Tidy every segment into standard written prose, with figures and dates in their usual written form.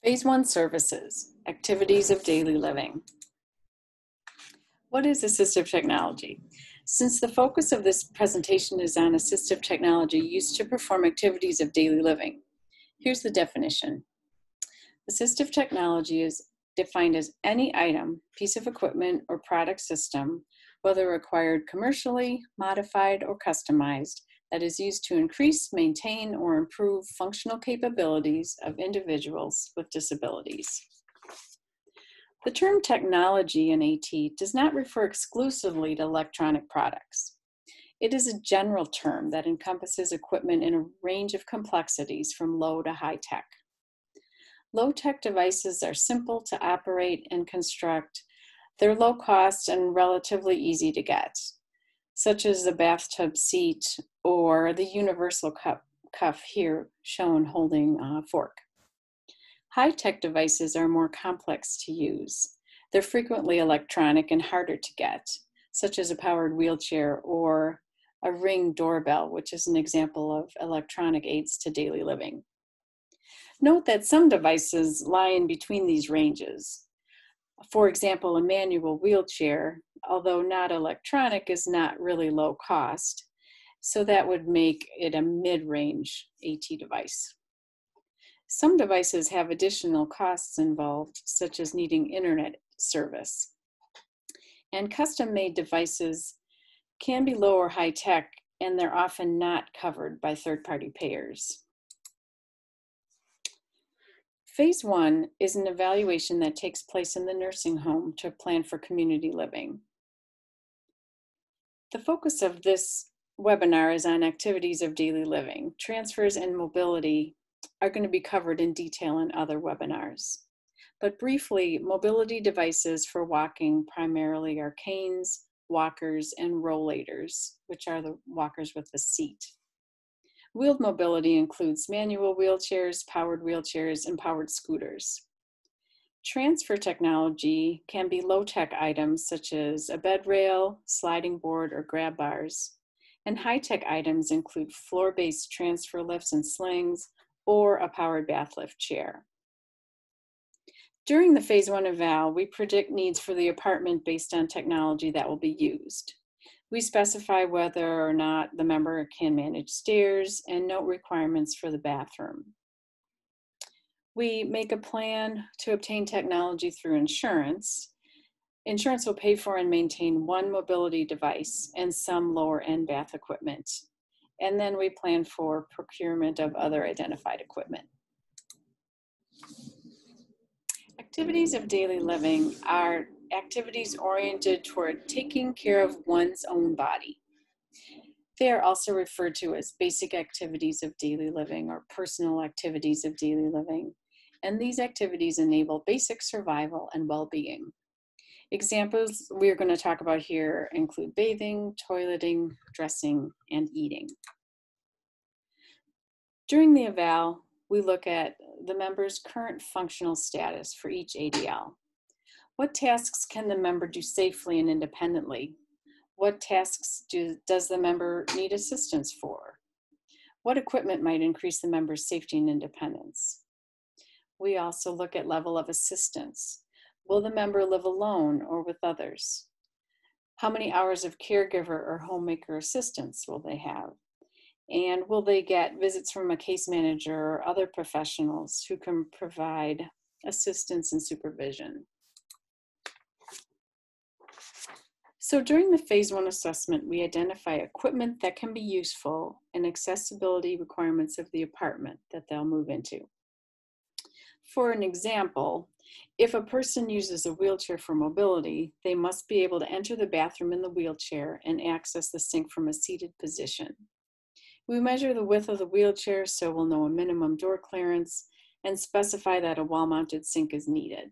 Phase 1 Services, Activities of Daily Living. What is assistive technology? Since the focus of this presentation is on assistive technology used to perform activities of daily living, here's the definition. Assistive technology is defined as any item, piece of equipment, or product system, whether acquired commercially, modified, or customized, that is used to increase, maintain, or improve functional capabilities of individuals with disabilities. The term technology in AT does not refer exclusively to electronic products. It is a general term that encompasses equipment in a range of complexities from low to high tech. Low-tech devices are simple to operate and construct. They're low cost and relatively easy to get, such as the bathtub seat or the universal cuff here shown holding a fork. High-tech devices are more complex to use. They're frequently electronic and harder to get, such as a powered wheelchair or a Ring doorbell, which is an example of electronic aids to daily living. Note that some devices lie in between these ranges. For example, a manual wheelchair, although not electronic, is not really low cost, so that would make it a mid-range AT device. Some devices have additional costs involved, such as needing internet service. And custom-made devices can be low or high-tech, and they're often not covered by third-party payers. Phase 1 is an evaluation that takes place in the nursing home to plan for community living. The focus of this webinar is on activities of daily living. Transfers and mobility are going to be covered in detail in other webinars. But briefly, mobility devices for walking primarily are canes, walkers, and rollators, which are the walkers with the seat. Wheeled mobility includes manual wheelchairs, and powered scooters. Transfer technology can be low-tech items such as a bed rail, sliding board, or grab bars. And high-tech items include floor-based transfer lifts and slings, or a powered bath lift chair. During the Phase 1 eval, we predict needs for the apartment based on technology that will be used. We specify whether or not the member can manage stairs and note requirements for the bathroom. We make a plan to obtain technology through insurance. Insurance will pay for and maintain one mobility device and some lower-end bath equipment. And then we plan for procurement of other identified equipment. Activities of daily living are activities oriented toward taking care of one's own body. They are also referred to as basic activities of daily living or personal activities of daily living, and these activities enable basic survival and well-being. Examples we're going to talk about here include bathing, toileting, dressing, and eating. During the eval, we look at the member's current functional status for each ADL. What tasks can the member do safely and independently? What tasks does the member need assistance for? What equipment might increase the member's safety and independence? We also look at level of assistance. Will the member live alone or with others? How many hours of caregiver or homemaker assistance will they have? And will they get visits from a case manager or other professionals who can provide assistance and supervision? So during the Phase 1 assessment, we identify equipment that can be useful and accessibility requirements of the apartment that they'll move into. For an example, if a person uses a wheelchair for mobility, they must be able to enter the bathroom in the wheelchair and access the sink from a seated position. We measure the width of the wheelchair so we'll know a minimum door clearance and specify that a wall-mounted sink is needed.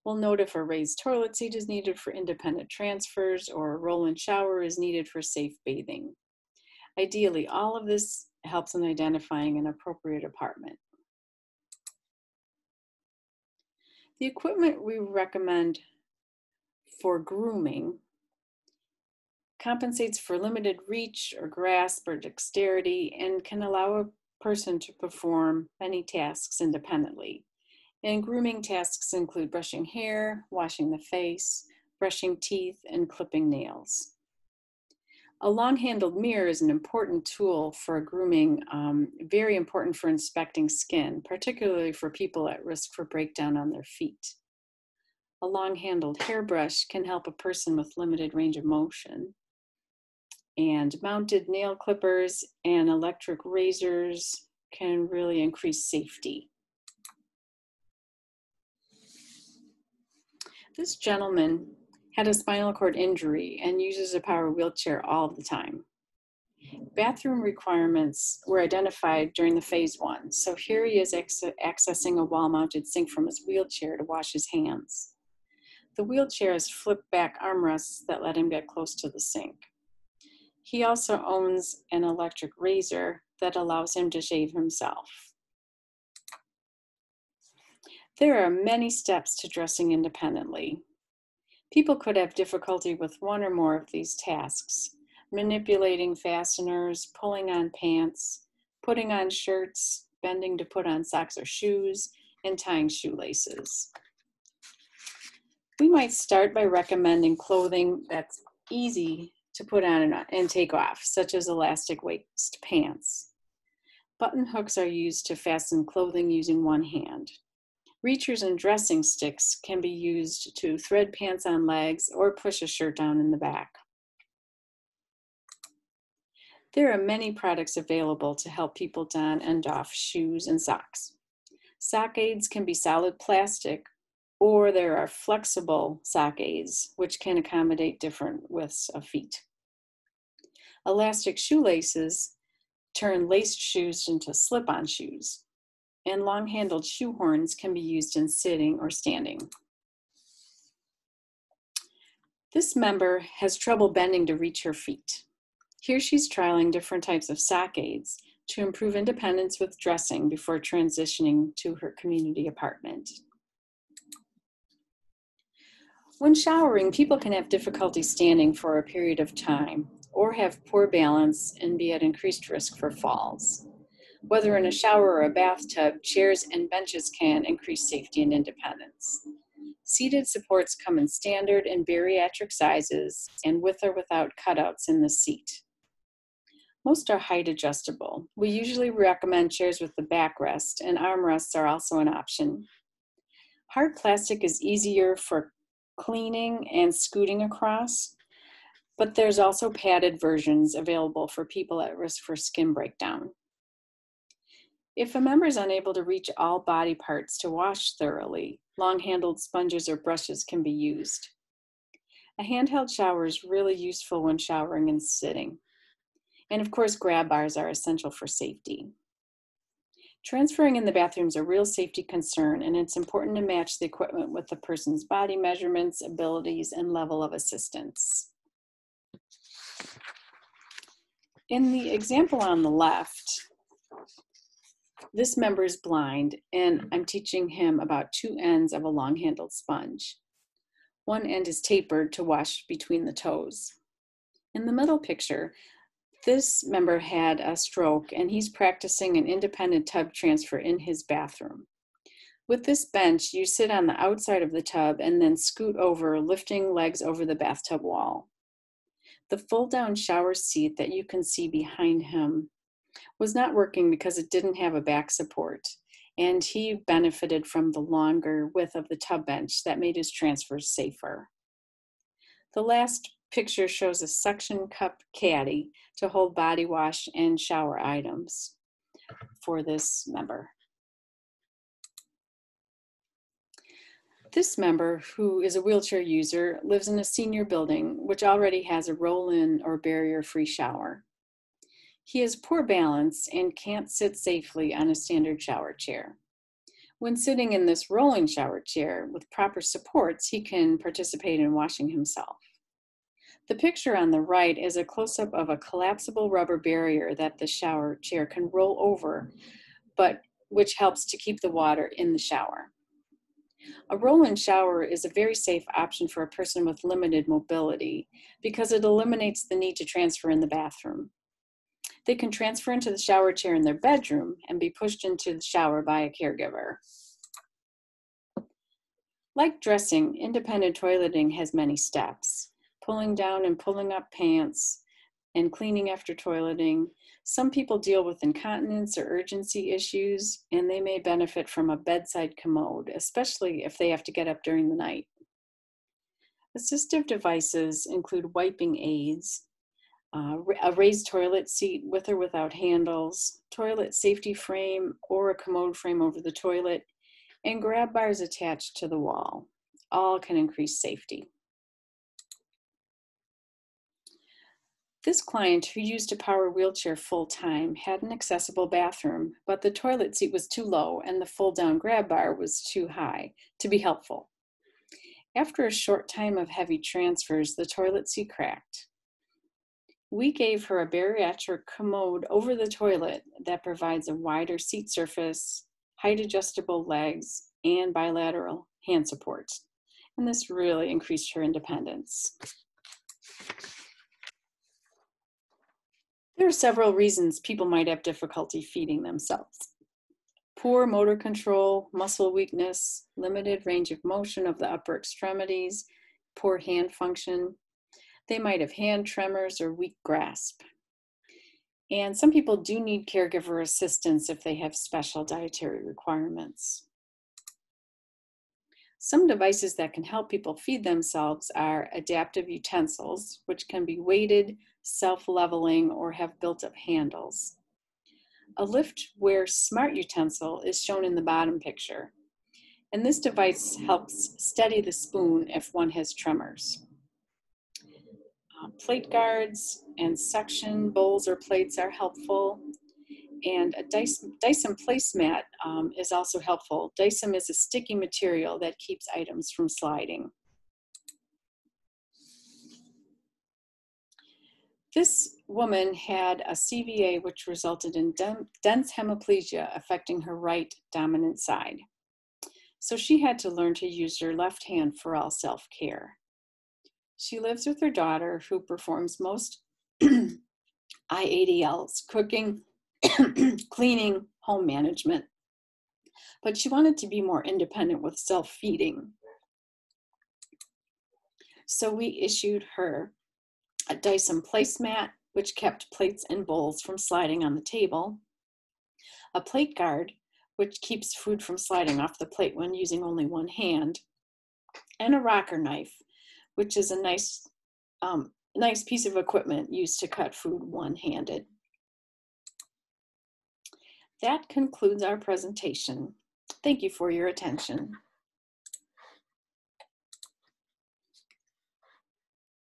We'll note if a raised toilet seat is needed for independent transfers or a roll-in shower is needed for safe bathing. Ideally, all of this helps in identifying an appropriate apartment. The equipment we recommend for grooming compensates for limited reach or grasp or dexterity and can allow a person to perform many tasks independently. And grooming tasks include brushing hair, washing the face, brushing teeth, and clipping nails. A long-handled mirror is an important tool for grooming, very important for inspecting skin, particularly for people at risk for breakdown on their feet. A long-handled hairbrush can help a person with limited range of motion. And mounted nail clippers and electric razors can really increase safety. This gentleman had a spinal cord injury and uses a power wheelchair all the time. Bathroom requirements were identified during the phase 1. So here he is accessing a wall-mounted sink from his wheelchair to wash his hands. The wheelchair has flipped back armrests that let him get close to the sink. He also owns an electric razor that allows him to shave himself. There are many steps to dressing independently. People could have difficulty with one or more of these tasks: manipulating fasteners, pulling on pants, putting on shirts, bending to put on socks or shoes, and tying shoelaces. We might start by recommending clothing that's easy to put on and take off, such as elastic waist pants. Button hooks are used to fasten clothing using one hand. Reachers and dressing sticks can be used to thread pants on legs or push a shirt down in the back. There are many products available to help people don and doff shoes and socks. Sock aids can be solid plastic, or there are flexible sock aids, which can accommodate different widths of feet. Elastic shoelaces turn laced shoes into slip-on shoes, and long-handled shoe horns can be used in sitting or standing. This member has trouble bending to reach her feet. Here she's trialing different types of sock aids to improve independence with dressing before transitioning to her community apartment. When showering, people can have difficulty standing for a period of time or have poor balance and be at increased risk for falls. Whether in a shower or a bathtub, chairs and benches can increase safety and independence. Seated supports come in standard and bariatric sizes and with or without cutouts in the seat. Most are height adjustable. We usually recommend chairs with the backrest, and armrests are also an option. Hard plastic is easier for cleaning and scooting across, but there's also padded versions available for people at risk for skin breakdown. If a member is unable to reach all body parts to wash thoroughly, long-handled sponges or brushes can be used. A handheld shower is really useful when showering and sitting. And of course, grab bars are essential for safety. Transferring in the bathroom is a real safety concern, and it's important to match the equipment with the person's body measurements, abilities, and level of assistance. In the example on the left, this member is blind, and I'm teaching him about two ends of a long-handled sponge. One end is tapered to wash between the toes. In the middle picture, this member had a stroke, and he's practicing an independent tub transfer in his bathroom. With this bench, you sit on the outside of the tub and then scoot over, lifting legs over the bathtub wall. The fold-down shower seat that you can see behind him was not working because it didn't have a back support, and he benefited from the longer width of the tub bench that made his transfers safer. The last picture shows a suction cup caddy to hold body wash and shower items for this member. This member, who is a wheelchair user, lives in a senior building which already has a roll-in or barrier-free shower. He has poor balance and can't sit safely on a standard shower chair. When sitting in this rolling shower chair with proper supports, he can participate in washing himself. The picture on the right is a close-up of a collapsible rubber barrier that the shower chair can roll over, but which helps to keep the water in the shower. A roll-in shower is a very safe option for a person with limited mobility because it eliminates the need to transfer in the bathroom. They can transfer into the shower chair in their bedroom and be pushed into the shower by a caregiver. Like dressing, independent toileting has many steps. Pulling down and pulling up pants and cleaning after toileting. Some people deal with incontinence or urgency issues, and they may benefit from a bedside commode, especially if they have to get up during the night. Assistive devices include wiping aids, a raised toilet seat with or without handles, toilet safety frame or a commode frame over the toilet, and grab bars attached to the wall. All can increase safety. This client, who used a power wheelchair full-time, had an accessible bathroom, but the toilet seat was too low and the fold-down grab bar was too high to be helpful. After a short time of heavy transfers, the toilet seat cracked. We gave her a bariatric commode over the toilet that provides a wider seat surface, height-adjustable legs, and bilateral hand support. And this really increased her independence. There are several reasons people might have difficulty feeding themselves. Poor motor control, muscle weakness, limited range of motion of the upper extremities, poor hand function. They might have hand tremors or weak grasp. And some people do need caregiver assistance if they have special dietary requirements. Some devices that can help people feed themselves are adaptive utensils, which can be weighted, self-leveling, or have built-up handles. A liftware smart utensil is shown in the bottom picture, and this device helps steady the spoon if one has tremors. Plate guards and suction bowls or plates are helpful, and a Dyson placemat is also helpful. Dyson is a sticky material that keeps items from sliding. This woman had a CVA which resulted in dense hemiplegia affecting her right dominant side. So she had to learn to use her left hand for all self-care. She lives with her daughter, who performs most ADLs, cooking, cleaning, home management. But she wanted to be more independent with self-feeding. So we issued her a Dyson placemat, which kept plates and bowls from sliding on the table, a plate guard, which keeps food from sliding off the plate when using only one hand, and a rocker knife, which is a nice piece of equipment used to cut food one-handed. That concludes our presentation. Thank you for your attention.